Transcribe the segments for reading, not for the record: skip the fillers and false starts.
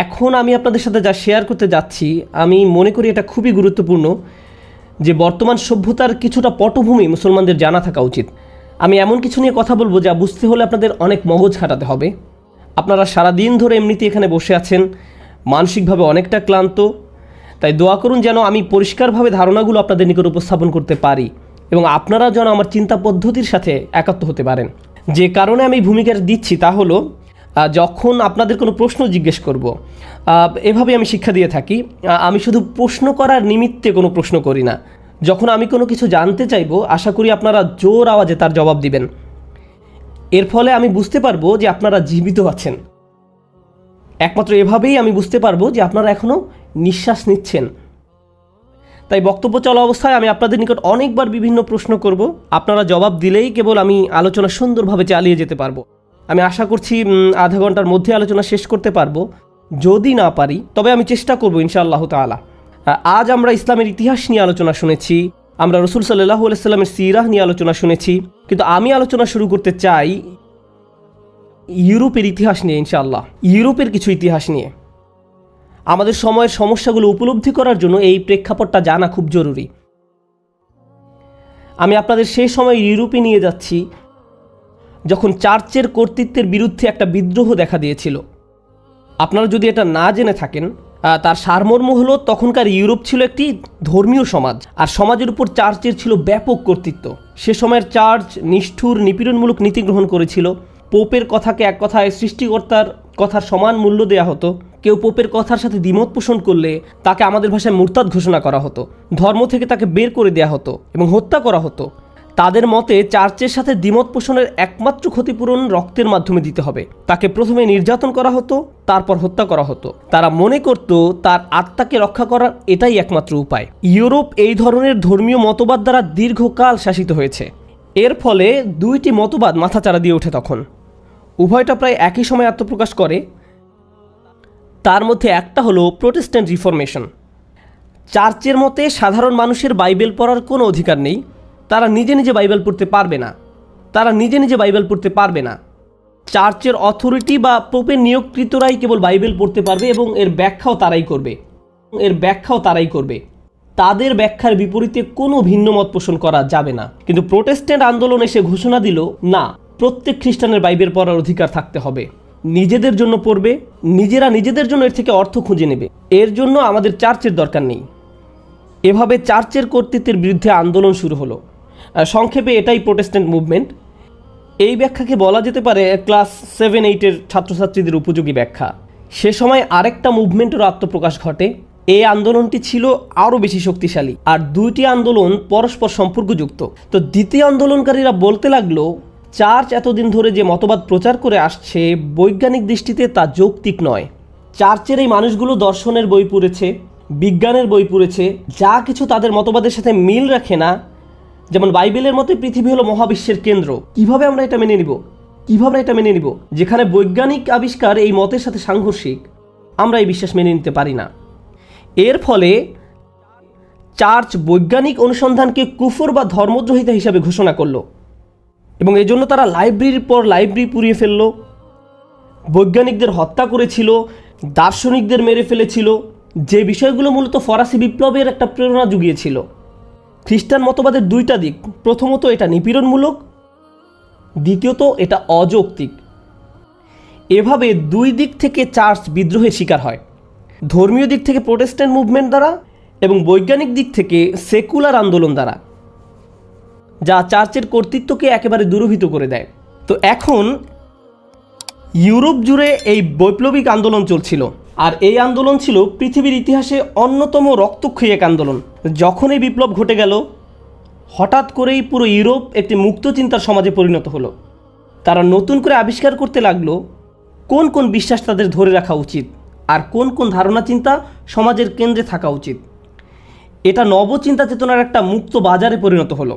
এখন আমি আপনাদের সাথে যা শেয়ার করতে যাচ্ছি আমি মনে করি এটা খুবই গুরুত্বপূর্ণ যে বর্তমান সভ্যতার কিছুটা পটভূমি মুসলমানদের জানা থাকা উচিত। আমি এমন কিছু নিয়ে কথা বলবো যা বুঝতে হলে আপনাদের অনেক মগজ খাটাতে হবে। আপনারা সারাদিন ধরে এমনিতে এখানে বসে আছেন, মানসিকভাবে অনেকটা ক্লান্ত, তাই দোয়া করুন যেন আমি পরিষ্কারভাবে ধারণাগুলো আপনাদের নিকট উপস্থাপন করতে পারি এবং আপনারা যেন আমার চিন্তা পদ্ধতির সাথে একাত্ম হতে পারেন। যে কারণে আমি ভূমিকাটা দিচ্ছি তা হলো, যখন আপনাদের কোনো প্রশ্ন জিজ্ঞেস করব, এভাবে আমি শিক্ষা দিয়ে থাকি, আমি শুধু প্রশ্ন করার নিমিত্তে কোনো প্রশ্ন করি না। যখন আমি কোনো কিছু জানতে চাইব, আশা করি আপনারা জোর আওয়াজে তার জবাব দিবেন। এর ফলে আমি বুঝতে পারবো যে আপনারা জীবিত আছেন। একমাত্র এভাবেই আমি বুঝতে পারবো যে আপনারা এখনও নিঃশ্বাস নিচ্ছেন। তাই বক্তব্য চলা অবস্থায় আমি আপনাদের নিকট অনেকবার বিভিন্ন প্রশ্ন করব, আপনারা জবাব দিলেই কেবল আমি আলোচনা সুন্দরভাবে চালিয়ে যেতে পারবো। আমি আশা করছি আধা ঘন্টার মধ্যে আলোচনা শেষ করতে পারবো। যদি না পারি তবে আমি চেষ্টা করব ইনশাআল্লাহ তাআলা। আজ আমরা ইসলামের ইতিহাস নিয়ে আলোচনা শুনেছি, আমরা রসুল সাল্লাল্লাহু আলাইহি সাল্লামের সিরাহ নিয়ে আলোচনা শুনেছি, কিন্তু আমি আলোচনা শুরু করতে চাই ইউরোপের ইতিহাস নিয়ে। ইনশাআল্লাহ ইউরোপের কিছু ইতিহাস নিয়ে আমাদের সময়ের সমস্যাগুলো উপলব্ধি করার জন্য এই প্রেক্ষাপটটা জানা খুব জরুরি। আমি আপনাদের সেই সময় ইউরোপে নিয়ে যাচ্ছি যখন চার্চের কর্তৃত্বের বিরুদ্ধে একটা বিদ্রোহ দেখা দিয়েছিল। আপনারা যদি এটা না জেনে থাকেন, তার সারমর্ম হলো তখনকার ইউরোপ ছিল একটি ধর্মীয় সমাজ, আর সমাজের উপর চার্চের ছিল ব্যাপক কর্তৃত্ব। সে সময়ের চার্চ নিষ্ঠুর নিপীড়নমূলক নীতি গ্রহণ করেছিল। পোপের কথাকে এক কথায় সৃষ্টিকর্তার কথার সমান মূল্য দেওয়া হতো। কেউ পোপের কথার সাথে দ্বিমত পোষণ করলে তাকে আমাদের ভাষায় মুরতাদ ঘোষণা করা হতো, ধর্ম থেকে তাকে বের করে দেওয়া হতো এবং হত্যা করা হতো। তাদের মতে চার্চের সাথে দ্বিমত পোষণের একমাত্র ক্ষতিপূরণ রক্তের মাধ্যমে দিতে হবে। তাকে প্রথমে নির্যাতন করা হতো, তারপর হত্যা করা হতো। তারা মনে করত তার আত্মাকে রক্ষা করার এটাই একমাত্র উপায়। ইউরোপ এই ধরনের ধর্মীয় মতবাদ দ্বারা দীর্ঘকাল শাসিত হয়েছে। এর ফলে দুইটি মতবাদ মাথাচাড়া দিয়ে ওঠে। তখন উভয়টা প্রায় একই সময় আত্মপ্রকাশ করে। তার মধ্যে একটা হলো প্রোটেস্ট্যান্ট রিফরমেশন। চার্চের মতে সাধারণ মানুষের বাইবেল পড়ার কোনো অধিকার নেই, তারা নিজে নিজে বাইবেল পড়তে পারবে না। চার্চের অথরিটি বা পোপের নিয়োগকৃতরাই কেবল বাইবেল পড়তে পারবে এবং এর ব্যাখ্যাও তারাই করবে। তাদের ব্যাখ্যার বিপরীতে কোনো ভিন্ন মত পোষণ করা যাবে না। কিন্তু প্রোটেস্ট্যান্ট আন্দোলন এসে ঘোষণা দিল, না, প্রত্যেক খ্রিস্টানের বাইবেল পড়ার অধিকার থাকতে হবে। নিজেদের জন্য পড়বে, নিজেরা নিজেদের জন্য এর থেকে অর্থ খুঁজে নেবে, এর জন্য আমাদের চার্চের দরকার নেই। এভাবে চার্চের কর্তৃত্বের বিরুদ্ধে আন্দোলন শুরু হলো। সংক্ষেপে এটাই প্রোটেস্ট্যান্ট মুভমেন্ট। এই ব্যাখ্যাকে বলা যেতে পারে ক্লাস 7-8-এর ছাত্রছাত্রীদের উপযোগী ব্যাখ্যা। সে সময় আরেকটা মুভমেন্টের আত্মপ্রকাশ ঘটে। এই আন্দোলনটি ছিল আরও বেশি শক্তিশালী, আর দুইটি আন্দোলন পরস্পর সম্পর্কযুক্ত। তো দ্বিতীয় আন্দোলনকারীরা বলতে লাগলো, চার্চ এতদিন ধরে যে মতবাদ প্রচার করে আসছে বৈজ্ঞানিক দৃষ্টিতে তা যৌক্তিক নয়। চার্চের এই মানুষগুলো দর্শনের বই পড়েছে, বিজ্ঞানের বই পড়েছে, যা কিছু তাদের মতবাদের সাথে মিল রাখে না। যেমন বাইবেলের মতে পৃথিবী হলো মহাবিশ্বের কেন্দ্র। কিভাবে আমরা এটা মেনে নিব যেখানে বৈজ্ঞানিক আবিষ্কার এই মতের সাথে সাংঘর্ষিক? আমরা এই বিশ্বাস মেনে নিতে পারি না। এর ফলে চার্চ বৈজ্ঞানিক অনুসন্ধানকে কুফর বা ধর্মদ্রোহিতা হিসাবে ঘোষণা করলো এবং এজন্য তারা লাইব্রেরির পর লাইব্রেরি পুড়িয়ে ফেলল, বৈজ্ঞানিকদের হত্যা করেছিল, দার্শনিকদের মেরে ফেলেছিল, যে বিষয়গুলো মূলত ফরাসি বিপ্লবের একটা প্রেরণা জুগিয়েছিল। খ্রিস্টান মতবাদের দুইটা দিক, প্রথমত এটা নিপীড়নমূলক, দ্বিতীয়ত এটা অযৌক্তিক। এভাবে দুই দিক থেকে চার্চ বিদ্রোহের শিকার হয়, ধর্মীয় দিক থেকে প্রোটেস্ট্যান্ট মুভমেন্ট দ্বারা এবং বৈজ্ঞানিক দিক থেকে সেকুলার আন্দোলন দ্বারা, যা চার্চের কর্তৃত্বকে একেবারে দুরভিত করে দেয়। তো এখন ইউরোপ জুড়ে এই বৈপ্লবিক আন্দোলন চলছিল, আর এই আন্দোলন ছিল পৃথিবীর ইতিহাসে অন্যতম রক্তক্ষয়ী এক আন্দোলন। যখন এই বিপ্লব ঘটে গেল, হঠাৎ করেই পুরো ইউরোপ একটি মুক্ত চিন্তার সমাজে পরিণত হলো। তারা নতুন করে আবিষ্কার করতে লাগলো কোন কোন বিশ্বাস তাদের ধরে রাখা উচিত আর কোন কোন ধারণা চিন্তা সমাজের কেন্দ্রে থাকা উচিত। এটা নবচিন্তা চেতনার একটা মুক্ত বাজারে পরিণত হলো।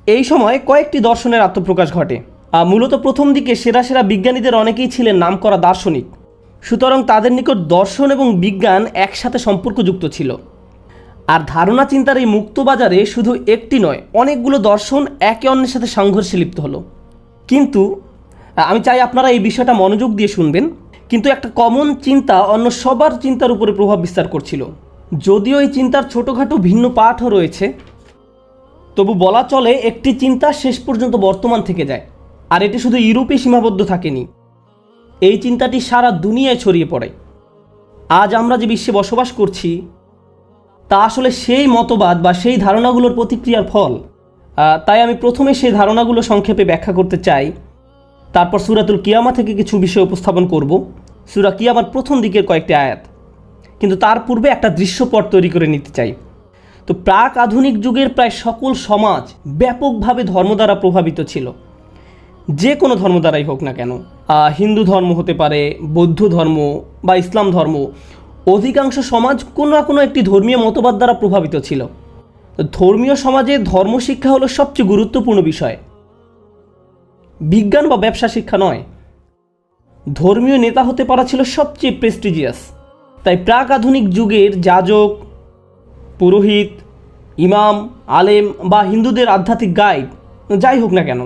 এই সময় কয়েকটি দর্শনের আত্মপ্রকাশ ঘটে। মূলত প্রথম দিকে সেরা সেরা বিজ্ঞানীদের অনেকেই ছিলেন নামকরা দার্শনিক, সুতরাং তাদের নিকট দর্শন এবং বিজ্ঞান একসাথে সম্পর্কযুক্ত ছিল। আর ধারণা চিন্তার এই মুক্ত বাজারে শুধু একটি নয়, অনেকগুলো দর্শন একে অন্যের সাথে সংঘর্ষে লিপ্ত হলো। কিন্তু আমি চাই আপনারা এই বিষয়টা মনোযোগ দিয়ে শুনবেন। কিন্তু একটা কমন চিন্তা অন্য সবার চিন্তার উপরে প্রভাব বিস্তার করছিল। যদিও এই চিন্তার ছোটোখাটো ভিন্ন পাঠও রয়েছে, তবু বলা চলে একটি চিন্তা শেষ পর্যন্ত বর্তমান থেকে যায়। আর এটি শুধু ইউরোপে সীমাবদ্ধ থাকেনি, এই চিন্তাটি সারা দুনিয়ায় ছড়িয়ে পড়ে। আজ আমরা যে বিশ্বে বসবাস করছি তা আসলে সেই মতবাদ বা সেই ধারণাগুলোর প্রতিক্রিয়ার ফল। তাই আমি প্রথমে সেই ধারণাগুলো সংক্ষেপে ব্যাখ্যা করতে চাই, তারপর সূরাতুল কিয়ামা থেকে কিছু বিষয় উপস্থাপন করব, সূরা কিয়ামার প্রথম দিকের কয়েকটি আয়াত। কিন্তু তার পূর্বে একটা দৃশ্যপট তৈরি করে নিতে চাই। তো প্রাক আধুনিক যুগের প্রায় সকল সমাজ ব্যাপকভাবে ধর্ম দ্বারা প্রভাবিত ছিল, যে কোনো ধর্ম দ্বারাই হোক না কেন। হিন্দু ধর্ম হতে পারে, বৌদ্ধ ধর্ম বা ইসলাম ধর্ম। অধিকাংশ সমাজ কোনো না কোনো একটি ধর্মীয় মতবাদ দ্বারা প্রভাবিত ছিল। ধর্মীয় সমাজে ধর্মশিক্ষা হলো সবচেয়ে গুরুত্বপূর্ণ বিষয়, বিজ্ঞান বা ব্যবসা শিক্ষা নয়। ধর্মীয় নেতা হতে পারা ছিল সবচেয়ে প্রেস্টিজিয়াস। তাই প্রাক আধুনিক যুগের যাজক, পুরোহিত, ইমাম, আলেম বা হিন্দুদের আধ্যাত্মিক গাইড যাই হোক না কেন,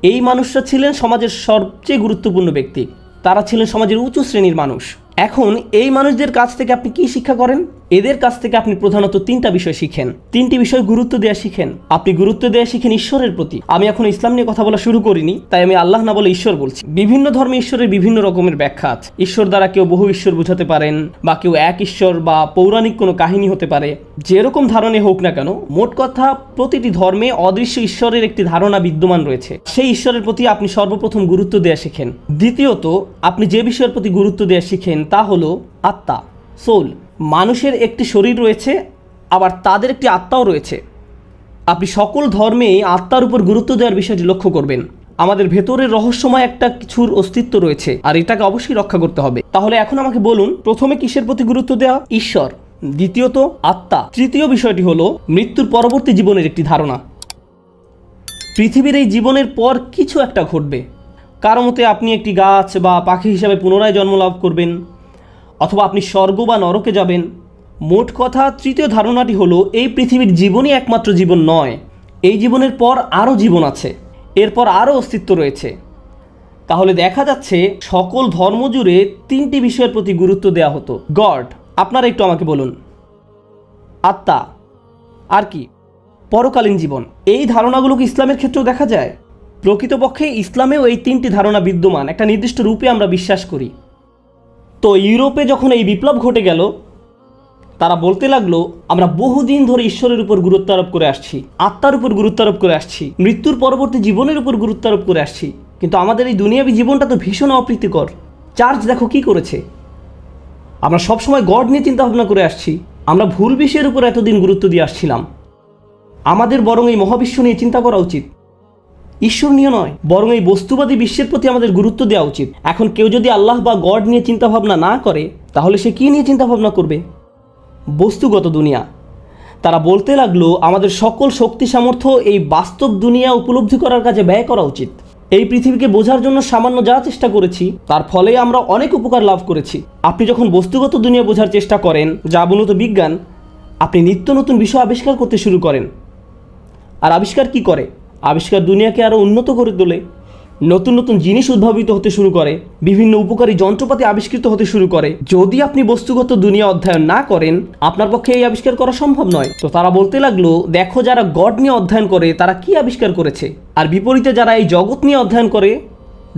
এই মানুষরা ছিলেন সমাজের সবচেয়ে গুরুত্বপূর্ণ ব্যক্তি। তারা ছিলেন সমাজের উঁচু শ্রেণীর মানুষ। এখন এই মানুষদের কাছ থেকে আপনি কি শিক্ষা করেন? এদের কাছ থেকে আপনি প্রধানত তিনটা বিষয় শিখেন, তিনটি বিষয় গুরুত্ব দেওয়া শিখেন। আপনি গুরুত্ব দেওয়া শিখেন ঈশ্বরের প্রতি। আমি এখন ইসলাম নিয়ে কথা বলা শুরু করিনি, তাই আমি আল্লাহ না বলে ঈশ্বর বলছি। বিভিন্ন ধর্মে ঈশ্বরের বিভিন্ন রকমের ব্যাখ্যা আছে। ঈশ্বর দ্বারা কেউ বহু ঈশ্বর বোঝাতে পারেন, বা কেউ এক ঈশ্বর বা পৌরাণিক কোনো কাহিনী হতে পারে। যেরকম ধারণে হোক না কেন, মোট কথা প্রতিটি ধর্মে অদৃশ্য ঈশ্বরের একটি ধারণা বিদ্যমান রয়েছে। সেই ঈশ্বরের প্রতি আপনি সর্বপ্রথম গুরুত্ব দেওয়া শিখেন। দ্বিতীয়ত, আপনি যে বিষয়ের প্রতি গুরুত্ব দেওয়া শিখেন তা হলো আত্মা, সোল। মানুষের একটি শরীর রয়েছে, আবার তাদের একটি আত্মাও রয়েছে। আপনি সকল ধর্মেই আত্মার উপর গুরুত্ব দেওয়ার বিষয়টি লক্ষ্য করবেন। আমাদের ভেতরের রহস্যময় একটা কিছুর অস্তিত্ব রয়েছে, আর এটাকে অবশ্যই রক্ষা করতে হবে। তাহলে এখন আমাকে বলুন, প্রথমে কিসের প্রতি গুরুত্ব দেওয়া? ঈশ্বর। দ্বিতীয়ত আত্মা। তৃতীয় বিষয়টি হলো মৃত্যুর পরবর্তী জীবনের একটি ধারণা। পৃথিবীর এই জীবনের পর কিছু একটা ঘটবে। কারো মতে আপনি একটি গাছ বা পাখি হিসাবে পুনরায় জন্ম লাভ করবেন, অথবা আপনি স্বর্গ বা নরকে যাবেন। মোট কথা তৃতীয় ধারণাটি হলো এই পৃথিবীর জীবনই একমাত্র জীবন নয়, এই জীবনের পর আরও জীবন আছে, এরপর আরও অস্তিত্ব রয়েছে। তাহলে দেখা যাচ্ছে সকল ধর্ম জুড়ে তিনটি বিষয়ের প্রতি গুরুত্ব দেওয়া হতো। গড, আপনারা একটু আমাকে বলুন। আত্মা, আর কি? পরকালীন জীবন। এই ধারণাগুলো কি ইসলামের ক্ষেত্রেও দেখা যায়? প্রকৃতপক্ষে ইসলামেও এই তিনটি ধারণা বিদ্যমান, একটা নির্দিষ্ট রূপে আমরা বিশ্বাস করি। তো ইউরোপে যখন এই বিপ্লব ঘটে গেল, তারা বলতে লাগলো আমরা বহুদিন ধরে ঈশ্বরের উপর গুরুত্ব আরোপ করে আসছি, আত্মার উপর গুরুত্ব আরোপ করে আসছি, মৃত্যুর পরবর্তী জীবনের উপর গুরুত্ব আরোপ করে আসছি, কিন্তু আমাদের এই দুনিয়াবী জীবনটা তো ভীষণ অপ্রীতিকর। চার্চ দেখো কি করেছে। আমরা সবসময় গড নিয়ে চিন্তা ভাবনা করে আসছি, আমরা ভুল বিষয়ের উপর এতদিন গুরুত্ব দিয়ে আসছিলাম। আমাদের বরং এই মহাবিশ্ব নিয়ে চিন্তা করা উচিত, ঈশ্বর নিয়ে নয়। বরং এই বস্তুবাদী বিশ্বের প্রতি আমাদের গুরুত্ব দেওয়া উচিত। এখন কেউ যদি আল্লাহ বা গড নিয়ে চিন্তা ভাবনা না করে, তাহলে সে কী নিয়ে চিন্তা ভাবনা করবে? বস্তুগত দুনিয়া। তারা বলতে লাগলো আমাদের সকল শক্তি সামর্থ্য এই বাস্তব দুনিয়া উপলব্ধি করার কাজে ব্যয় করা উচিত। এই পৃথিবীকে বোঝার জন্য সামান্য যা চেষ্টা করেছি, তার ফলে আমরা অনেক উপকার লাভ করেছি। আপনি যখন বস্তুগত দুনিয়া বোঝার চেষ্টা করেন, যা মূলত বিজ্ঞান, আপনি নিত্য নতুন বিষয় আবিষ্কার করতে শুরু করেন। আর আবিষ্কার কি করে? আবিষ্কার দুনিয়াকে আরও উন্নত করে তোলে। নতুন নতুন জিনিস উদ্ভাবিত হতে শুরু করে, বিভিন্ন উপকারী যন্ত্রপাতি আবিষ্কৃত হতে শুরু করে। যদি আপনি বস্তুগত দুনিয়া অধ্যয়ন না করেন, আপনার পক্ষে এই আবিষ্কার করা সম্ভব নয়। তো তারা বলতে লাগলো দেখো যারা গড নিয়ে অধ্যয়ন করে তারা কি আবিষ্কার করেছে, আর বিপরীতে যারা এই জগৎ নিয়ে অধ্যয়ন করে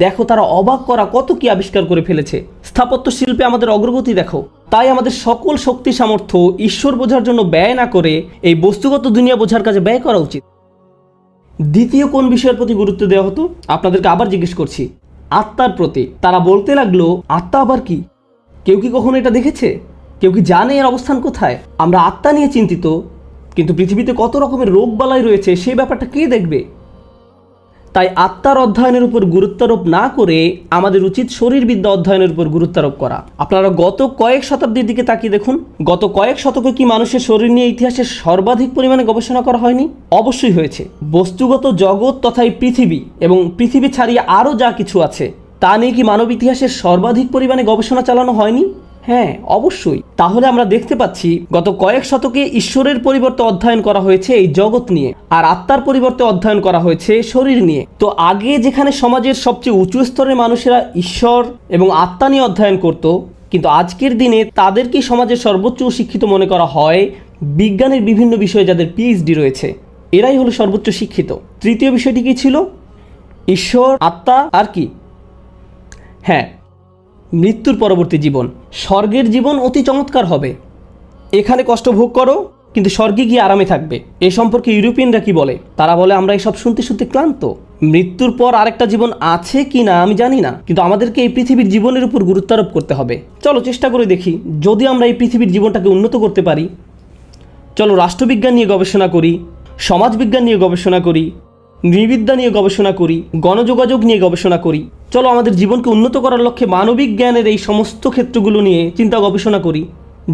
দেখো তারা অবাক করা কত কি আবিষ্কার করে ফেলেছে। স্থাপত্য শিল্পে আমাদের অগ্রগতি দেখো। তাই আমাদের সকল শক্তি সামর্থ্য ঈশ্বর বোঝার জন্য ব্যয় না করে এই বস্তুগত দুনিয়া বোঝার কাজে ব্যয় করা উচিত। দ্বিতীয় কোন বিষয়ের প্রতি গুরুত্ব দেওয়া হতো? আপনাদেরকে আবার জিজ্ঞেস করছি, আত্মার প্রতি। তারা বলতে লাগলো আত্মা আবার কি? কেউ কি কখনো এটা দেখেছে? কেউ কি জানে এর অবস্থান কোথায়? আমরা আত্মা নিয়ে চিন্তিত, কিন্তু পৃথিবীতে কত রকমের রোগ বালাই রয়েছে সেই ব্যাপারটা কে দেখবে? তাই আত্মার অধ্যয়নের উপর গুরুত্বারোপ না করে আমাদের উচিত শরীরবিদ্যা অধ্যয়নের উপর গুরুত্বারোপ করা। আপনারা গত কয়েক শতাব্দীর দিকে তাকিয়ে দেখুন, গত কয়েক শতকে কি মানুষের শরীর নিয়ে ইতিহাসে সর্বাধিক পরিমাণে গবেষণা করা হয়নি? অবশ্যই হয়েছে। বস্তুগত জগৎ তথা এই পৃথিবী এবং পৃথিবী ছাড়িয়ে আরও যা কিছু আছে তা নিয়ে কি মানব ইতিহাসের সর্বাধিক পরিমাণে গবেষণা চালানো হয়নি? হ্যাঁ, অবশ্যই। তাহলে আমরা দেখতে পাচ্ছি গত কয়েক শতকে ঈশ্বরের পরিবর্তে অধ্যয়ন করা হয়েছে এই জগৎ নিয়ে, আর আত্মার পরিবর্তে অধ্যয়ন করা হয়েছে শরীর নিয়ে। তো আগে যেখানে সমাজের সবচেয়ে উঁচু স্তরের মানুষেরা ঈশ্বর এবং আত্মা নিয়ে অধ্যয়ন করত, কিন্তু আজকের দিনে তাদেরকে সমাজের সর্বোচ্চ শিক্ষিত মনে করা হয় বিজ্ঞানের বিভিন্ন বিষয়ে যাদের পিএইচডি রয়েছে, এরাই হলো সর্বোচ্চ শিক্ষিত। তৃতীয় বিষয়টি কি ছিল? ঈশ্বর, আত্মা, আর কি? হ্যাঁ, মৃত্যুর পরবর্তী জীবন। স্বর্গের জীবন অতি চমৎকার হবে, এখানে কষ্ট ভোগ করো কিন্তু স্বর্গে গিয়ে আরামে থাকবে। এ সম্পর্কে ইউরোপিয়ানরা কি বলে? তারা বলে আমরা এসব শুনতে শুনতে ক্লান্ত। মৃত্যুর পর আরেকটা জীবন আছে কি না আমি জানি না, কিন্তু আমাদেরকে এই পৃথিবীর জীবনের উপর গুরুত্ব আরোপ করতে হবে। চলো চেষ্টা করে দেখি যদি আমরা এই পৃথিবীর জীবনটাকে উন্নত করতে পারি। চলো রাষ্ট্রবিজ্ঞান নিয়ে গবেষণা করি, সমাজবিজ্ঞান নিয়ে গবেষণা করি, নৃবিদ্যা নিয়ে গবেষণা করি, গণযোগাযোগ নিয়ে গবেষণা করি। চলো আমাদের জীবনকে উন্নত করার লক্ষ্যে মানবিক জ্ঞানের এই সমস্ত ক্ষেত্রগুলো নিয়ে চিন্তা গবেষণা করি,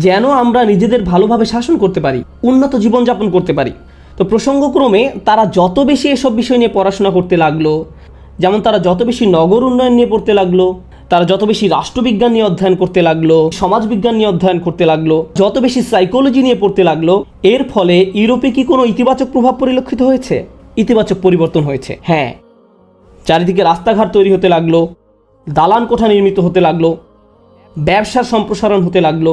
যেন আমরা নিজেদের ভালোভাবে শাসন করতে পারি, উন্নত জীবনযাপন করতে পারি। তো প্রসঙ্গক্রমে তারা যত বেশি এসব বিষয় নিয়ে পড়াশোনা করতে লাগলো, যেমন তারা যত বেশি নগর উন্নয়ন নিয়ে পড়তে লাগলো, তারা যত বেশি রাষ্ট্রবিজ্ঞান নিয়ে অধ্যয়ন করতে লাগলো, সমাজবিজ্ঞান নিয়ে অধ্যয়ন করতে লাগলো, যত বেশি সাইকোলজি নিয়ে পড়তে লাগলো, এর ফলে ইউরোপে কি কোনো ইতিবাচক প্রভাব পরিলক্ষিত হয়েছে? ইতিবাচক পরিবর্তন হয়েছে। হ্যাঁ, চারিদিকে রাস্তাঘাট তৈরি হতে লাগলো, দালান কোঠা নির্মিত হতে লাগলো, ব্যবসার সম্প্রসারণ হতে লাগলো,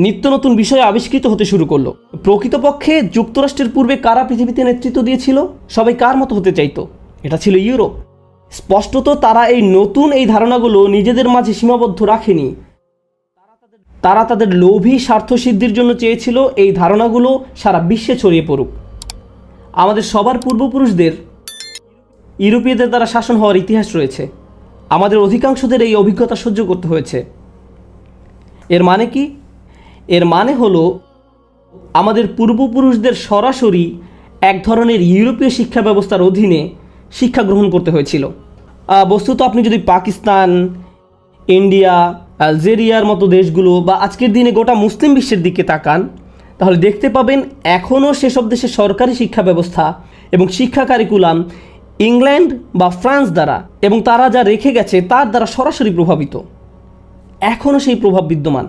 নিত্য নতুন বিষয় আবিষ্কৃত হতে শুরু করলো। প্রকৃতপক্ষে যুক্তরাষ্ট্রের পূর্বে কারা পৃথিবীতে নেতৃত্ব দিয়েছিল? সবাই কার মতো হতে চাইতো? এটা ছিল ইউরোপ। স্পষ্টত তারা এই ধারণাগুলো নিজেদের মাঝে সীমাবদ্ধ রাখেনি। তারা তাদের লোভী স্বার্থসিদ্ধির জন্য চেয়েছিল এই ধারণাগুলো সারা বিশ্বে ছড়িয়ে পড়ুক। আমাদের সবার পূর্বপুরুষদের ইউরোপীয়দের দ্বারা শাসন হওয়ার ইতিহাস রয়েছে। আমাদের অধিকাংশদের এই অভিজ্ঞতা সহ্য করতে হয়েছে। এর মানে কি? এর মানে হলো আমাদের পূর্বপুরুষদের সরাসরি এক ধরনের ইউরোপীয় শিক্ষা ব্যবস্থার অধীনে শিক্ষা গ্রহণ করতে হয়েছিল। বস্তুত আপনি যদি পাকিস্তান, ইন্ডিয়া, আলজেরিয়ার মতো দেশগুলো বা আজকের দিনে গোটা মুসলিম বিশ্বের দিকে তাকান, তাহলে দেখতে পাবেন এখনও সেসব দেশের সরকারি শিক্ষা ব্যবস্থা এবং শিক্ষা কারিকুলাম ইংল্যান্ড বা ফ্রান্স দ্বারা এবং তারা যা রেখে গেছে তার দ্বারা সরাসরি প্রভাবিত। এখনও সেই প্রভাব বিদ্যমান,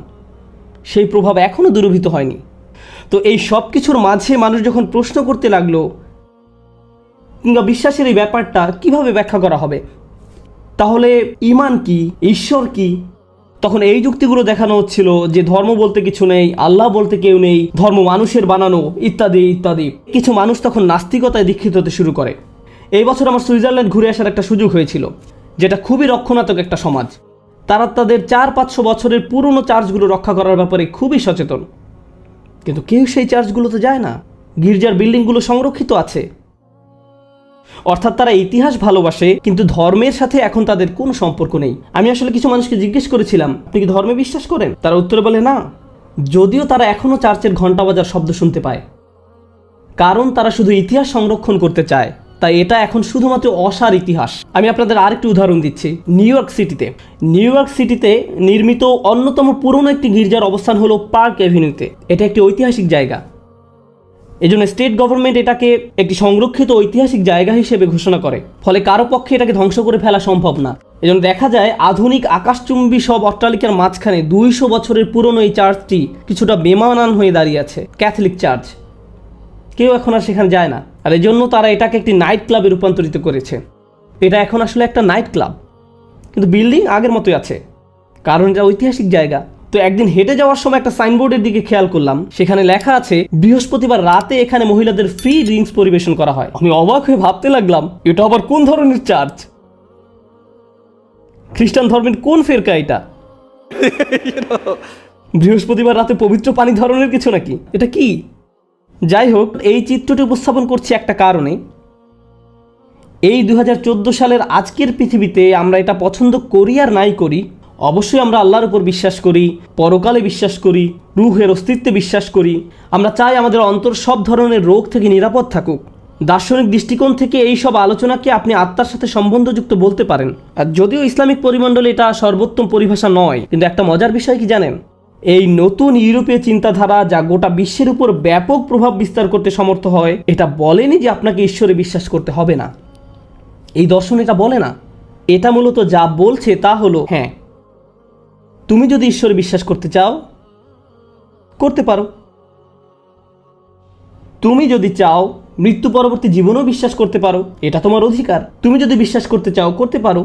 সেই প্রভাব এখনও দূরীভূত হয়নি। তো এই সব কিছুর মাঝে মানুষ যখন প্রশ্ন করতে লাগলো কিংবা বিশ্বাসের এই ব্যাপারটা কিভাবে ব্যাখ্যা করা হবে, তাহলে ঈমান কি, ঈশ্বর কি, তখন এই যুক্তিগুলো দেখানো হচ্ছিল যে ধর্ম বলতে কিছু নেই, আল্লাহ বলতে কেউ নেই, ধর্ম মানুষের বানানো, ইত্যাদি ইত্যাদি। কিছু মানুষ তখন নাস্তিকতায় দীক্ষিত হতে শুরু করে। এই বছর আমার সুইজারল্যান্ড ঘুরে আসার একটা সুযোগ হয়েছিল, যেটা খুবই রক্ষণাত্মক একটা সমাজ। তারা তাদের 400-500 বছরের পুরনো চার্চগুলো রক্ষা করার ব্যাপারে খুবই সচেতন, কিন্তু কেউ সেই চার্চগুলোতে যায় না। গির্জার বিল্ডিংগুলো সংরক্ষিত আছে। অর্থাৎ তারা ইতিহাস ভালোবাসে, কিন্তু ধর্মের সাথে এখন তাদের কোনো সম্পর্ক নেই। আমি আসলে কিছু মানুষকে জিজ্ঞেস করেছিলাম, আপনি কি ধর্মে বিশ্বাস করেন? তারা উত্তরে বলে না, যদিও তারা এখনও চার্চের ঘণ্টা বাজার শব্দ শুনতে পায়। কারণ তারা শুধু ইতিহাস সংরক্ষণ করতে চায়, তাই এটা এখন শুধুমাত্র অসার ইতিহাস। আমি আপনাদের আরেকটি উদাহরণ দিচ্ছি। নিউ ইয়র্ক সিটিতে নির্মিত অন্যতম পুরনো একটি গির্জার অবস্থান হলো পার্ক অ্যাভিনিউতে। এটা একটি ঐতিহাসিক জায়গা। এজন্য স্টেট গভর্নমেন্ট এটাকে একটি সংরক্ষিত ঐতিহাসিক জায়গা হিসেবে ঘোষণা করে, ফলে কারো পক্ষে এটাকে ধ্বংস করে ফেলা সম্ভব না। এজন্য দেখা যায় আধুনিক আকাশচুম্বী সব অট্টালিকার মাঝখানে 200 বছরের পুরনো এই চার্চটি কিছুটা বেমানান হয়ে দাঁড়িয়ে আছে। ক্যাথলিক চার্চ, কেউ এখন আর সেখানে যায় না। আর এই জন্য তারা এটাকে একটি নাইট ক্লাবে রূপান্তরিত করেছে। এটা এখন আসলে একটা নাইট ক্লাব, কিন্তু বিল্ডিং আগের মতোই আছে, কারণ এটা ঐতিহাসিক জায়গা। তো একদিন হেঁটে যাওয়ার সময় একটা সাইনবোর্ডের দিকে খেয়াল করলাম, সেখানে লেখা আছে বৃহস্পতিবার রাতে এখানে মহিলাদের ফ্রি ড্রিঙ্কস পরিবেশন করা হয়। আমি অবাক হয়ে ভাবতে লাগলাম, এটা আবার কোন ধরনের চার্চ? খ্রিস্টান ধর্মের কোন ফেরকা এটা? বৃহস্পতিবার রাতে পবিত্র পানি ধরনের কিছু নাকি? এটা কি? যাই হোক, এই চিত্রটি উপস্থাপন করছি একটা কারণে। এই 2014 সালের আজকের পৃথিবীতে আমরা এটা পছন্দ করি আর নাই করি, অবশ্যই আমরা আল্লাহর উপর বিশ্বাস করি, পরকালে বিশ্বাস করি, রূহের অস্তিত্বে বিশ্বাস করি। আমরা চাই আমাদের অন্তর সব ধরনের রোগ থেকে নিরাপদ থাকুক। দার্শনিক দৃষ্টিকোণ থেকে এই সব আলোচনাকে আপনি আত্মার সাথে সম্বন্ধযুক্ত বলতে পারেন। আর যদিও ইসলামিক পরিমণ্ডলে এটা সর্বোত্তম পরিভাষা নয়, কিন্তু একটা মজার বিষয় কি জানেন? এই নতুন ইউরোপীয় চিন্তাধারা যা গোটা বিশ্বের উপর ব্যাপক প্রভাব বিস্তার করতে সমর্থ হয়, এটা বলেনি যে আপনাকে ঈশ্বরে বিশ্বাস করতে হবে না। এই দর্শন এটা বলে না। এটা মূলত যা বলছে তা হলো, হ্যাঁ, তুমি যদি ঈশ্বরে বিশ্বাস করতে চাও করতে পারো। তুমি যদি চাও মৃত্যু পরবর্তী জীবনেও বিশ্বাস করতে পারো, এটা তোমার অধিকার। তুমি যদি বিশ্বাস করতে চাও করতে পারো।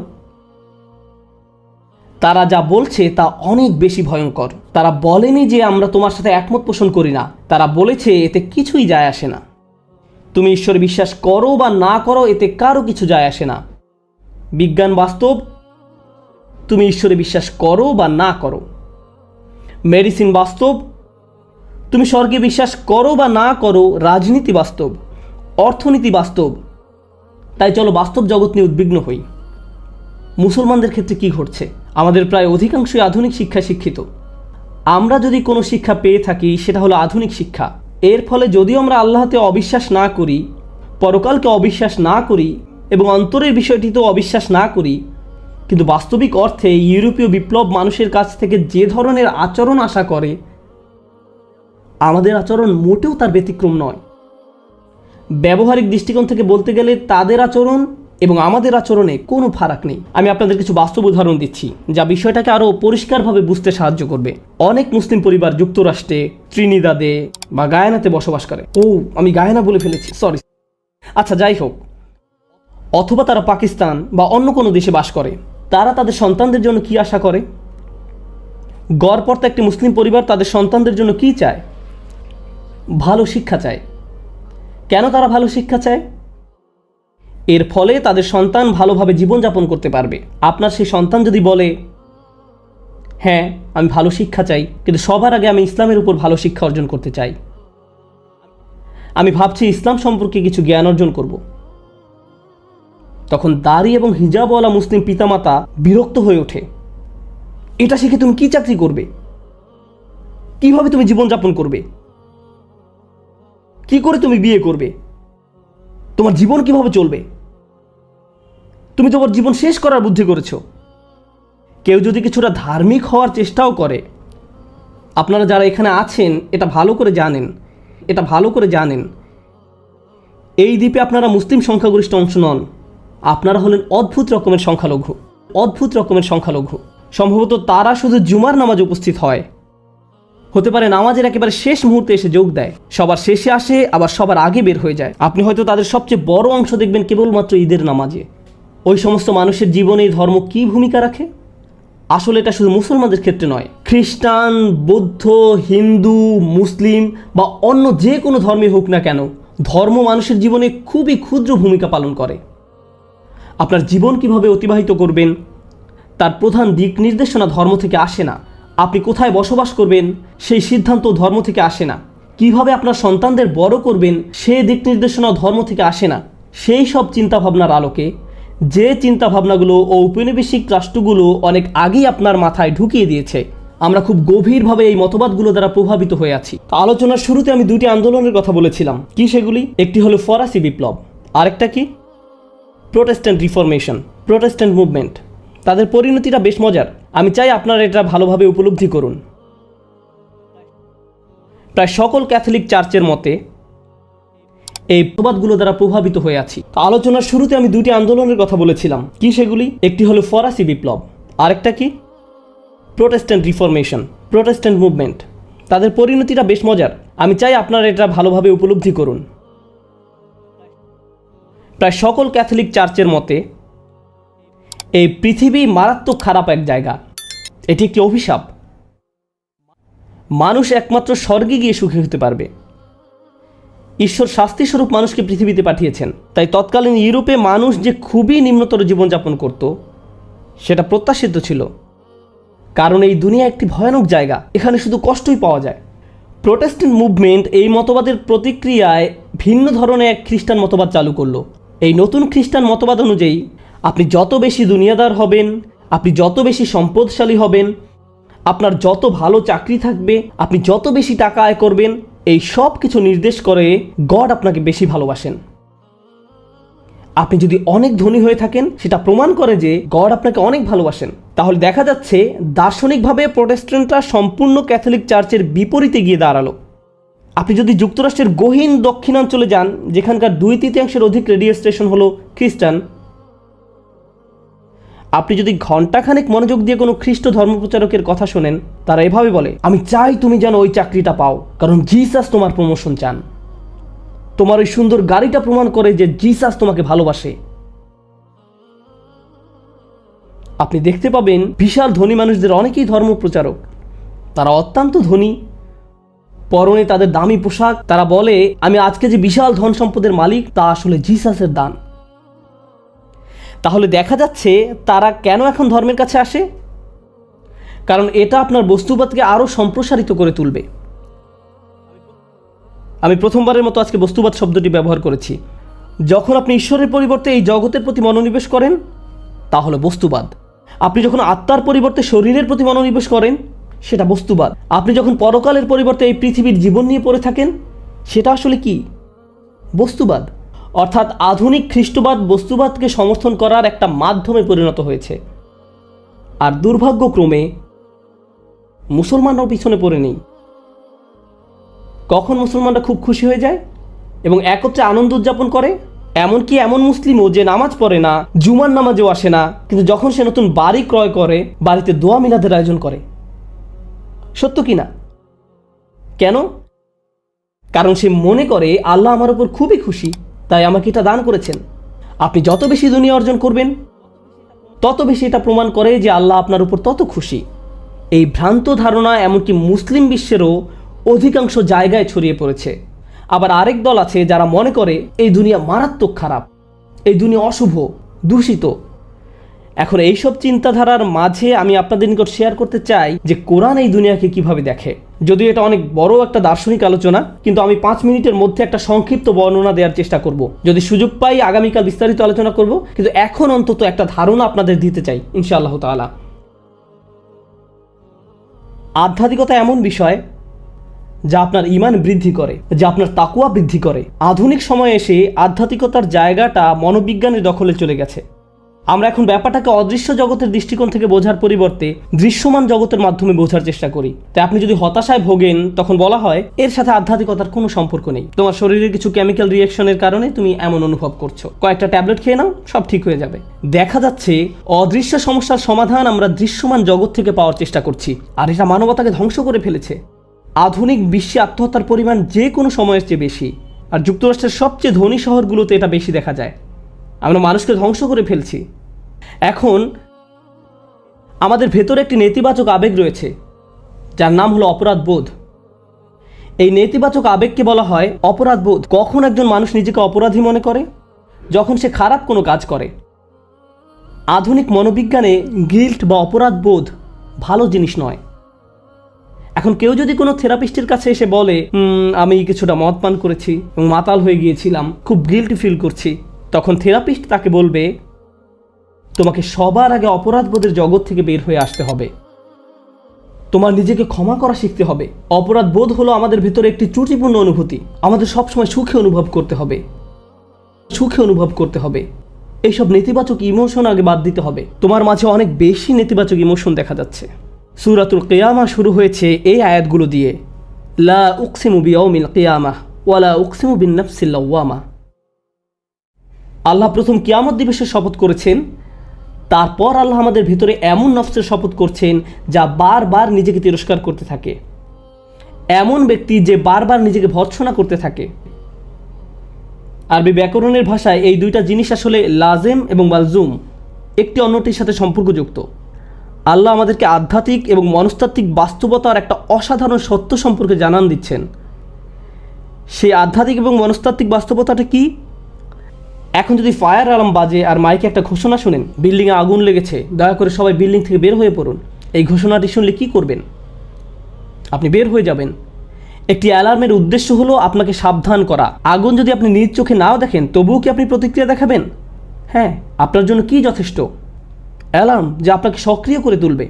তারা যা বলছে তা অনেক বেশি ভয়ঙ্কর। তারা বলেনি যে আমরা তোমার সাথে একমত পোষণ করি না, তারা বলেছে এতে কিছুই যায় আসে না। তুমি ঈশ্বরে বিশ্বাস করো বা না করো এতে কারো কিছু যায় আসে না। বিজ্ঞান বাস্তব, তুমি ঈশ্বরে বিশ্বাস করো বা না করো। মেডিসিন বাস্তব, তুমি স্বর্গে বিশ্বাস করো বা না করো। রাজনীতি বাস্তব, অর্থনীতি বাস্তব। তাই চলো বাস্তব জগৎ নিয়ে উদ্বিগ্ন হই। মুসলমানদের ক্ষেত্রে কি ঘটছে? আমাদের প্রায় অধিকাংশই আধুনিক শিক্ষায় শিক্ষিত। আমরা যদি কোনো শিক্ষা পেয়ে থাকি সেটা হলো আধুনিক শিক্ষা। এর ফলে যদিও আমরা আল্লাহতে অবিশ্বাস না করি, পরকালকে অবিশ্বাস না করি এবং অন্তরের বিষয়টিতেও অবিশ্বাস না করি, কিন্তু বাস্তবিক অর্থে ইউরোপীয় বিপ্লব মানুষের কাছ থেকে যে ধরনের আচরণ আশা করে, আমাদের আচরণ মোটেও তার ব্যতিক্রম নয়। ব্যবহারিক দৃষ্টিকোণ থেকে বলতে গেলে তাদের আচরণ এবং আমাদের আচরণে কোনো ফারাক নেই। আমি আপনাদের কিছু বাস্তব উদাহরণ দিচ্ছি যা বিষয়টাকে আরও পরিষ্কারভাবে বুঝতে সাহায্য করবে। অনেক মুসলিম পরিবার যুক্তরাষ্ট্রে, ত্রিনিদাদে বা গায়ানাতে বসবাস করে। আমি গায়ানা বলে ফেলেছি, সরি। আচ্ছা, যাই হোক, অথবা তারা পাকিস্তান বা অন্য কোনো দেশে বাস করে। তারা তাদের সন্তানদের জন্য কি আশা করে? গড়পড়তা একটি মুসলিম পরিবার তাদের সন্তানদের জন্য কি চায়? ভালো শিক্ষা চায়। কেন তারা ভালো শিক্ষা চায়? এর ফলে তাদের সন্তান ভালোভাবে জীবনযাপন করতে পারবে। আপনার সেই সন্তান যদি বলে, হ্যাঁ আমি ভালো শিক্ষা চাই, কিন্তু সবার আগে আমি ইসলামের উপর ভালো শিক্ষা অর্জন করতে চাই, আমি ভাবছি ইসলাম সম্পর্কে কিছু জ্ঞান অর্জন করব, তখন দাড়ি এবং হিজাবওয়ালা মুসলিম পিতামাতা বিরক্ত হয়ে ওঠে। এটা শিখে তুমি কি চাকরি করবে? কিভাবে তুমি জীবনযাপন করবে? কি করে তুমি বিয়ে করবে? তোমার জীবন কিভাবে চলবে? তুমি তোমার জীবন শেষ করার বুদ্ধি করেছো। কেউ যদি কিছুটা ধার্মিক হওয়ার চেষ্টাও করে, আপনারা যারা এখানে আছেন এটা ভালো করে জানেন, এই দ্বীপে আপনারা মুসলিম সংখ্যাগরিষ্ঠ অংশ নন। আপনারা হলেন অদ্ভুত রকমের সংখ্যালঘু। সম্ভবত তারা শুধু জুমার নামাজে উপস্থিত হয়, হতে পারে নামাজের একেবারে শেষ মুহূর্তে এসে যোগ দেয়, সবার শেষে আসে আবার সবার আগে বের হয়ে যায়। আপনি হয়তো তাদের সবচেয়ে বড় অংশ দেখবেন কেবলমাত্র ঈদের নামাজে। ওই সমস্ত মানুষের জীবনে ধর্ম কী ভূমিকা রাখে? আসলে এটা শুধু মুসলমানদের ক্ষেত্রে নয়, খ্রিস্টান, বৌদ্ধ, হিন্দু, মুসলিম বা অন্য যে কোনো ধর্মে হোক না কেন, ধর্ম মানুষের জীবনে খুবই ক্ষুদ্র ভূমিকা পালন করে। আপনার জীবন কিভাবে অতিবাহিত করবেন তার প্রধান দিক নির্দেশনা ধর্ম থেকে আসে না। আপনি কোথায় বসবাস করবেন সেই সিদ্ধান্ত ধর্ম থেকে আসে না। কিভাবে আপনার সন্তানদের বড় করবেন সে দিক নির্দেশনা ধর্ম থেকে আসে না। সেই সব চিন্তাভাবনার আলোকে, যে চিন্তাভাবনাগুলো ঔপনিবেশিক রাষ্ট্রগুলো অনেক আগেই আপনার মাথায় ঢুকিয়ে দিয়েছে, আমরা খুব গভীরভাবে এই মতবাদগুলো দ্বারা প্রভাবিত হয়ে আছি। আলোচনার শুরুতে আমি দুটি আন্দোলনের কথা বলেছিলাম। কি সেগুলি? একটি হলো ফরাসি বিপ্লব, আরেকটা কি? Protestant reformation, Protestant movement. তাদের পরিণতিটা বেশ মজার। আমি চাই আপনারা এটা ভালোভাবে উপলব্ধি করুন। প্রায় সকল ক্যাথলিক চার্চের মতে এই মতবাদগুলো দ্বারা প্রভাবিত হয়ে আছি। আলোচনার শুরুতে আমি দুটি আন্দোলনের কথা বলেছিলাম। কি সেগুলি? একটি হলো ফরাসি বিপ্লব, আরেকটা কি? Protestant reformation, Protestant movement. তাদের পরিণতিটা বেশ মজার। আমি চাই আপনারা এটা ভালোভাবে উপলব্ধি করুন। প্রায় সকল ক্যাথলিক চার্চের মতে এই পৃথিবী মারাত্মক খারাপ এক জায়গা, এটি একটি অভিশাপ। মানুষ একমাত্র স্বর্গে গিয়ে সুখী হতে পারবে। ঈশ্বর শাস্তিস্বরূপ মানুষকে পৃথিবীতে পাঠিয়েছেন। তাই তৎকালীন ইউরোপে মানুষ যে খুবই নিম্নতর জীবনযাপন করত সেটা প্রত্যাশিত ছিল, কারণ এই দুনিয়া একটি ভয়ানক জায়গা, এখানে শুধু কষ্টই পাওয়া যায়। প্রোটেস্ট্যান্ট মুভমেন্ট এই মতবাদের প্রতিক্রিয়ায় ভিন্ন ধরনের এক খ্রিস্টান মতবাদ চালু করলো। এই নতুন খ্রিস্টান মতবাদ অনুযায়ী আপনি যত বেশি দুনিয়াদার হবেন, আপনি যত বেশি সম্পদশালী হবেন, আপনার যত ভালো চাকরি থাকবে, আপনি যত বেশি টাকা আয় করবেন, এই সব কিছু নির্দেশ করে গড আপনাকে বেশি ভালোবাসেন। আপনি যদি অনেক ধনী হয়ে থাকেন সেটা প্রমাণ করে যে গড আপনাকে অনেক ভালোবাসেন। তাহলে দেখা যাচ্ছে দার্শনিকভাবে প্রোটেস্ট্যান্টরা সম্পূর্ণ ক্যাথলিক চার্চের বিপরীতে গিয়ে দাঁড়ালো। আপনি যদি যুক্তরাষ্ট্রের গহীন দক্ষিণাঞ্চলে যান, যেখানকার 2/3 অধিক রেডিও স্টেশন হলো খ্রিস্টান, আপনি যদি ঘণ্টাখানেক মনোযোগ দিয়ে কোনো খ্রিস্ট ধর্মপ্রচারকের কথা শোনেন, তারা এভাবে বলে, আমি চাই তুমি যেন ওই চাকরিটা পাও, কারণ জিসাস তোমার প্রমোশন চান। তোমার ওই সুন্দর গাড়িটা প্রমাণ করে যে জিসাস তোমাকে ভালোবাসে। আপনি দেখতে পাবেন বিশাল ধনী মানুষদের অনেকেই ধর্মপ্রচারক, তারা অত্যন্ত ধনী, পরনে তাদের দামি পোশাক, তারা বলে আমি আজকে যে বিশাল ধন সম্পদের মালিক তা আসলে জিসাসের দান। তাহলে দেখা যাচ্ছে তারা কেন এখন ধর্মের কাছে আসে? কারণ এটা আপনার বস্তুবাদকে আরও সম্প্রসারিত করে তুলবে। আমি প্রথমবারের মতো আজকে বস্তুবাদ শব্দটি ব্যবহার করেছি। যখন আপনি ঈশ্বরের পরিবর্তে এই জগতের প্রতি মনোনিবেশ করেন, তাহলে বস্তুবাদ। আপনি যখন আত্মার পরিবর্তে শরীরের প্রতি মনোনিবেশ করেন, সেটা বস্তুবাদ। আপনি যখন পরকালের পরিবর্তে এই পৃথিবীর জীবন নিয়ে পড়ে থাকেন, সেটা আসলে কি? বস্তুবাদ। অর্থাৎ আধুনিক খ্রিস্টবাদ বস্তুবাদকে সমর্থন করার একটা মাধ্যমে পরিণত হয়েছে। আর দুর্ভাগ্যক্রমে মুসলমানরাও পিছনে পড়ে নেই। কখন মুসলমানরা খুব খুশি হয়ে যায় এবং একত্রে আনন্দ উদযাপন করে? এমনকি এমন মুসলিমও যে নামাজ পড়ে না, জুমার নামাজেও আসে না, কিন্তু যখন সে নতুন বাড়ি ক্রয় করে, বাড়িতে দোয়া মিলাদের আয়োজন করে। সত্য কি না? কেন? কারণ সে মনে করে আল্লাহ আমার উপর খুবই খুশি, তাই আমাকে এটা দান করেছেন। আপনি যত বেশি দুনিয়া অর্জন করবেন, তত বেশি এটা প্রমাণ করে যে আল্লাহ আপনার উপর তত খুশি। এই ভ্রান্ত ধারণা এমনকি মুসলিম বিশ্বেরও অধিকাংশ জায়গায় ছড়িয়ে পড়েছে। আবার আরেক দল আছে যারা মনে করে এই দুনিয়া মারাত্মক খারাপ, এই দুনিয়া অশুভ, দূষিত। এখন এইসব চিন্তাধারার মাঝে আমি আপনাদের নিকট শেয়ার করতে চাই যে কোরআন এই দুনিয়াকে কিভাবে দেখে। যদিও এটা অনেক বড় একটা দার্শনিক আলোচনা, কিন্তু আমি 5 মিনিটের মধ্যে একটা সংক্ষিপ্ত বর্ণনা দেওয়ার চেষ্টা করব। যদি সুযোগ পাই আগামীকাল বিস্তারিত আলোচনা করব, কিন্তু এখন অন্তত একটা ধারণা আপনাদের দিতে চাই ইনশাআল্লাহ তাআলা। আধ্যাত্মিকতা এমন বিষয় যা আপনার ঈমান বৃদ্ধি করে, যা আপনার তাকওয়া বৃদ্ধি করে। আধুনিক সময়ে এসে আধ্যাত্মিকতার জায়গাটা মনোবিজ্ঞানের দখলে চলে গেছে। আমরা এখন ব্যাপারটাকে অদৃশ্য জগতের দৃষ্টিকোণ থেকে বোঝার পরিবর্তে দৃশ্যমান জগতের মাধ্যমে বোঝার চেষ্টা করি। তাই আপনি যদি হতাশায় ভোগেন, তখন বলা হয় এর সাথে আধ্যাত্মিকতার কোনো সম্পর্ক নেই, তোমার শরীরের কিছু কেমিক্যাল রিঅ্যাকশনের কারণে তুমি এমন অনুভব করছো, কয়েকটা ট্যাবলেট খেয়ে নাও, সব ঠিক হয়ে যাবে। দেখা যাচ্ছে অদৃশ্য সমস্যার সমাধান আমরা দৃশ্যমান জগৎ থেকে পাওয়ার চেষ্টা করছি, আর এটা মানবতাকে ধ্বংস করে ফেলেছে। আধুনিক বিশ্বে আত্মহত্যার পরিমাণ যে কোনো সময়ের চেয়ে বেশি, আর যুক্তরাষ্ট্রের সবচেয়ে ধনী শহরগুলোতে এটা বেশি দেখা যায়। আমরা মানুষকে ধ্বংস করে ফেলছি। এখন আমাদের ভেতরে একটি নেতিবাচক আবেগ রয়েছে, যার নাম হলো অপরাধ বোধ। এই নেতিবাচক আবেগকে বলা হয় অপরাধ বোধ। কখন একজন মানুষ নিজেকে অপরাধী মনে করে? যখন সে খারাপ কোনো কাজ করে। আধুনিক মনোবিজ্ঞানে গিল্ট বা অপরাধ বোধ ভালো জিনিস নয়। এখন কেউ যদি কোনো থেরাপিস্টের কাছে এসে বলে আমি কিছুটা মদ পান করেছি এবং মাতাল হয়ে গিয়েছিলাম, খুব গিল্টি ফিল করছি, তখন থেরাপিস্ট তাকে বলবে তোমাকে সবার আগে অপরাধবোধের জগৎ থেকে বের হয়ে আসতে হবে, তোমার নিজেকে ক্ষমা করা শিখতে হবে। অপরাধ বোধ হলো আমাদের ভিতরে একটি ত্রুটিপূর্ণ অনুভূতি। আমাদের সবসময় সুখে অনুভব করতে হবে, সুখে অনুভব করতে হবে। এইসব নেতিবাচক ইমোশন আগে বাদ দিতে হবে। তোমার মাঝে অনেক বেশি নেতিবাচক ইমোশন দেখা যাচ্ছে। সূরাতুল কিয়ামা শুরু হয়েছে এই আয়াতগুলো দিয়ে, লা উকসিমু বিয়াউমিল কিয়ামাহ ওয়া লা উকসিমু বিন-নাফসিল লাওয়ামা। আল্লাহ প্রথম কিয়ামত দিবসের শপথ করেছেন, তারপর আল্লাহ আমাদের ভিতরে এমন নফসের শপথ করছেন যা বারবার নিজেকে তিরস্কার করতে থাকে, এমন ব্যক্তি যে বারবার নিজেকে ভর্ৎসনা করতে থাকে। আরবি ব্যাকরণের ভাষায় এই দুইটা জিনিস আসলে লাজেম এবং মালজুম, একটি অন্যটির সাথে সম্পর্কযুক্ত। আল্লাহ আমাদেরকে আধ্যাত্মিক এবং মনস্তাত্ত্বিক বাস্তবতার একটা অসাধারণ সত্য সম্পর্কে জানান দিচ্ছেন। সেই আধ্যাত্মিক এবং মনস্তাত্ত্বিক বাস্তবতাটা কি? এখন যদি ফায়ার অ্যালার্ম বাজে আর মাইকে একটা ঘোষণা শুনেন, বিল্ডিংয়ে আগুন লেগেছে, দয়া করে সবাই বিল্ডিং থেকে বের হয়ে পড়ুন, এই ঘোষণাটি শুনলে কি করবেন? আপনি বের হয়ে যাবেন। একটি অ্যালার্মের উদ্দেশ্য হলো আপনাকে সাবধান করা। আগুন যদি আপনি নিজ চোখে নাও দেখেন, তবুও কি আপনি প্রতিক্রিয়া দেখাবেন? হ্যাঁ, আপনার জন্য কি যথেষ্ট? অ্যালার্ম যা আপনাকে সক্রিয় করে তুলবে।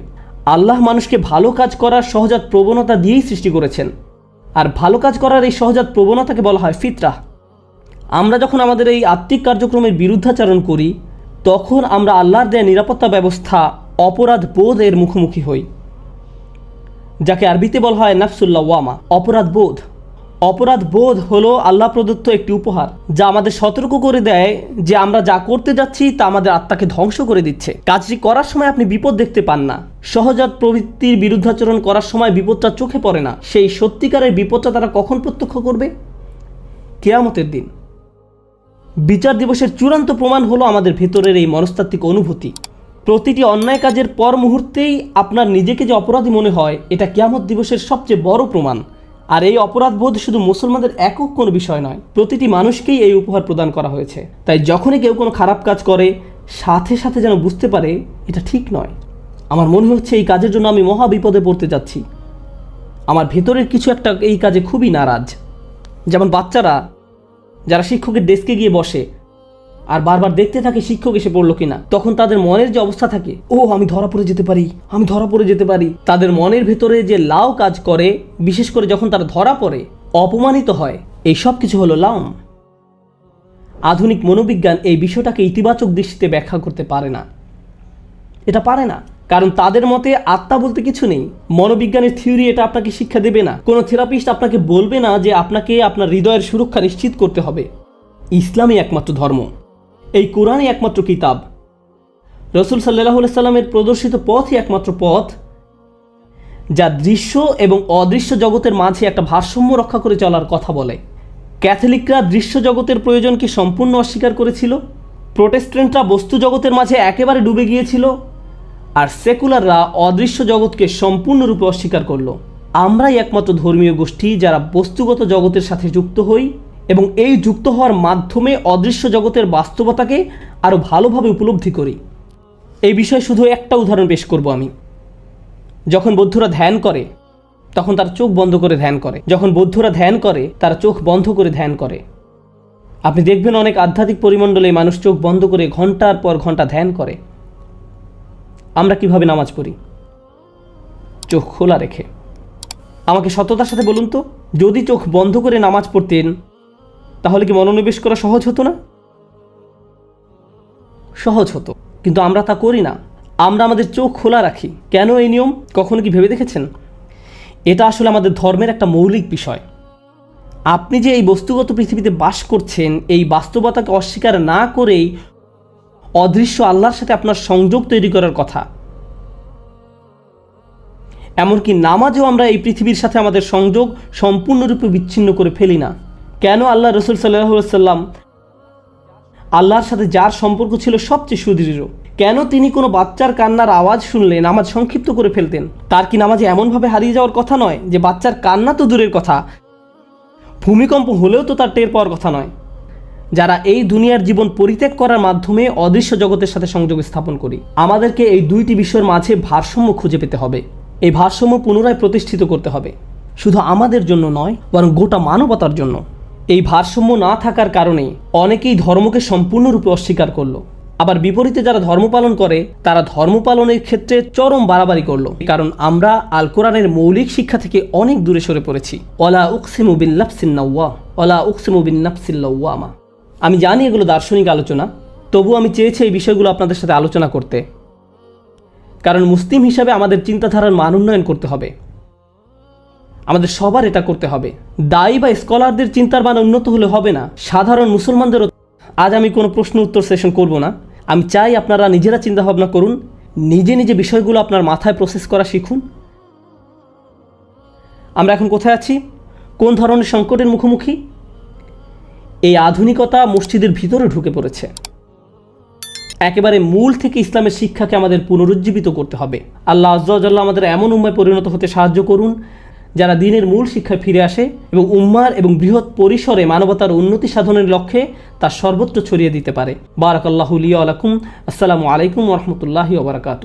আল্লাহ মানুষকে ভালো কাজ করার সহজাত প্রবণতা দিয়েই সৃষ্টি করেছেন, আর ভালো কাজ করার এই সহজাত প্রবণতাকে বলা হয় ফিতরাহ। আমরা যখন আমাদের এই আত্মিক কার্যক্রমের বিরুদ্ধাচরণ করি, তখন আমরা আল্লাহর দেয়া নিরাপত্তা ব্যবস্থা অপরাধ বোধ এর মুখোমুখি হই, যাকে আরবিতে বলা হয় নাফসুল লাওয়ামা, অপরাধ বোধ। অপরাধ বোধ হলো আল্লাহ প্রদত্ত একটি উপহার, যা আমাদের সতর্ক করে দেয় যে আমরা যা করতে যাচ্ছি তা আমাদের আত্মাকে ধ্বংস করে দিচ্ছে। কাজটি করার সময় আপনি বিপদ দেখতে পান না, সহজাত প্রবৃত্তির বিরুদ্ধাচরণ করার সময় বিপদটা চোখে পড়ে না। সেই সত্যিকারের বিপদটা তারা কখন প্রত্যক্ষ করবে? কিয়ামতের দিন। বিচার দিবসের চূড়ান্ত প্রমাণ হলো আমাদের ভেতরের এই মনস্তাত্ত্বিক অনুভূতি। প্রতিটি অন্যায় কাজের পর মুহূর্তেই আপনার নিজেকে যে অপরাধী মনে হয়, এটা কিয়ামত দিবসের সবচেয়ে বড় প্রমাণ। আর এই অপরাধবোধ শুধু মুসলমানদের একক কোনো বিষয় নয়, প্রতিটি মানুষকেই এই উপহার প্রদান করা হয়েছে। তাই যখনই কেউ কোনো খারাপ কাজ করে, সাথে সাথে যেন বুঝতে পারে এটা ঠিক নয়। আমার মনে হচ্ছে এই কাজের জন্য আমি মহা বিপদে পড়তে যাচ্ছি। আমার ভেতরের কিছু একটা এই কাজে খুবই নারাজ। যেমন বাচ্চারা যারা শিক্ষকের ডেস্কে গিয়ে বসে আর বারবার দেখতে থাকে শিক্ষক এসে পড়লো কিনা, তখন তাদের মনের যে অবস্থা থাকে, ও আমি ধরা পড়ে যেতে পারি, আমি ধরা পড়ে যেতে পারি। তাদের মনের ভেতরে যে লাউ কাজ করে, বিশেষ করে যখন তারা ধরা পড়ে, অপমানিত হয়, এই সব কিছু হলো লাউম। আধুনিক মনোবিজ্ঞান এই বিষয়টাকে ইতিবাচক দৃষ্টিতে ব্যাখ্যা করতে পারে না। এটা পারে না, কারণ তাদের মতে আত্মা বলতে কিছু নেই। মনোবিজ্ঞানের থিওরি এটা আপনাকে শিক্ষা দেবে না। কোনো থেরাপিস্ট আপনাকে বলবে না যে আপনাকে আপনার হৃদয়ের সুরক্ষা নিশ্চিত করতে হবে। ইসলামই একমাত্র ধর্ম, এই কোরআনই একমাত্র কিতাব, রসুল সাল্লাল্লাহু আলাইহি সাল্লামের প্রদর্শিত পথই একমাত্র পথ, যা দৃশ্য এবং অদৃশ্য জগতের মাঝে একটা ভারসাম্য রক্ষা করে চলার কথা বলে। ক্যাথলিকরা দৃশ্য জগতের প্রয়োজনকে সম্পূর্ণ অস্বীকার করেছিল, প্রোটেস্ট্যান্টরা বস্তু জগতের মাঝে একেবারে ডুবে গিয়েছিল, আর সেকুলাররা অদৃশ্য জগৎকে সম্পূর্ণরূপে অস্বীকার করল। আমরাই একমাত্র ধর্মীয় গোষ্ঠী যারা বস্তুগত জগতের সাথে যুক্ত হই এবং এই যুক্ত হওয়ার মাধ্যমে অদৃশ্য জগতের বাস্তবতাকে আরও ভালোভাবে উপলব্ধি করি। এই বিষয়ে শুধু একটা উদাহরণ পেশ করব আমি। যখন বৌদ্ধরা ধ্যান করে তখন তারা চোখ বন্ধ করে ধ্যান করে। যখন বৌদ্ধরা ধ্যান করে তারা চোখ বন্ধ করে ধ্যান করে। আপনি দেখবেন অনেক আধ্যাত্মিক পরিমণ্ডলে মানুষ চোখ বন্ধ করে ঘন্টার পর ঘন্টা ধ্যান করে। আমরা কিভাবে নামাজ পড়ি? চোখ খোলা রেখে। আমাকে সততার সাথে বলুন তো, যদি চোখ বন্ধ করে নামাজ পড়তেন তাহলে কি মনোনিবেশ করা সহজ হতো না? সহজ হতো, কিন্তু আমরা তা করি না। আমরা আমাদের চোখ খোলা রাখি। কেন এই নিয়ম কখনো কি ভেবে দেখেছেন? এটা আসলে আমাদের ধর্মের একটা মৌলিক বিষয়। আপনি যে এই বস্তুগত পৃথিবীতে বাস করছেন, এই বাস্তবতাকে অস্বীকার না করেই অদৃশ্য আল্লাহর সাথে আপনার সংযোগ তৈরি করার কথা। এমনকি নামাজেও আমরা এই পৃথিবীর সাথে আমাদের সংযোগ সম্পূর্ণরূপে বিচ্ছিন্ন করে ফেলি না। কেন আল্লাহ রসুল সাল্লাল্লাহু আলাইহি সাল্লাম আল্লাহর সাথে যার সম্পর্ক ছিল সবচেয়ে সুদৃঢ়, কেন তিনি কোনো বাচ্চার কান্নার আওয়াজ শুনলে নামাজ সংক্ষিপ্ত করে ফেলতেন? তার কি নামাজে এমনভাবে হারিয়ে যাওয়ার কথা নয় যে বাচ্চার কান্না তো দূরের কথা, ভূমিকম্প হলেও তো তার টের পাওয়ার কথা নয়। যারা এই দুনিয়ার জীবন পরিত্যাগ করার মাধ্যমে অদৃশ্য জগতের সাথে সংযোগ স্থাপন করি, আমাদেরকে এই দুইটি বিষয়ের মাঝে ভারসাম্য খুঁজে পেতে হবে। এই ভারসাম্য পুনরায় প্রতিষ্ঠিত করতে হবে, শুধু আমাদের জন্য নয়, বরং গোটা মানবতার জন্য। এই ভারসাম্য না থাকার কারণে অনেকেই ধর্মকে সম্পূর্ণরূপে অস্বীকার করলো। আবার বিপরীতে যারা ধর্ম পালন করে তারা ধর্ম পালনের ক্ষেত্রে চরম বাড়াবাড়ি করলো, কারণ আমরা আল কোরআনের মৌলিক শিক্ষা থেকে অনেক দূরে সরে পড়েছি। ওয়ালা উকসিমু বিন-নাফসিন নাওয়া, ওয়ালা উকসিমু বিন-নাফসিল লাওয়ামা। আমি জানি এগুলো দার্শনিক আলোচনা, তবু আমি চেয়েছি এই বিষয়গুলো আপনাদের সাথে আলোচনা করতে, কারণ মুসলিম হিসাবে আমাদের চিন্তাধারার মান উন্নয়ন করতে হবে। আমাদের সবার এটা করতে হবে। দায়ী বা স্কলারদের চিন্তার মান উন্নত হলে হবে না, সাধারণ মুসলমানদেরও। আজ আমি কোনো প্রশ্ন উত্তর সেশন করব না। আমি চাই আপনারা নিজেরা চিন্তা ভাবনা করুন, নিজে নিজে বিষয়গুলো আপনার মাথায় প্রসেস করা শিখুন। আমরা এখন কোথায় আছি? কোন ধরনের সংকটের মুখোমুখি? এই আধুনিকতা মসজিদের ভিতরে ঢুকে পড়েছে। একেবারে মূল থেকে ইসলামের শিক্ষাকে আমাদের পুনরুজ্জীবিত করতে হবে। আল্লাহ আজ্জা ওয়া জাল্লা আমাদের এমন উম্মায় পরিণত হতে সাহায্য করুন যারা দ্বীনের মূল শিক্ষায় ফিরে আসে এবং উম্মার এবং বৃহৎ পরিসরে মানবতার উন্নতি সাধনের লক্ষ্যে তা সর্বত্র ছড়িয়ে দিতে পারে। বারাকাল্লাহু লি ওয়া লাকুম। আসসালামু আলাইকুম ওয়া রাহমাতুল্লাহি ওয়া বারাকাতুহু।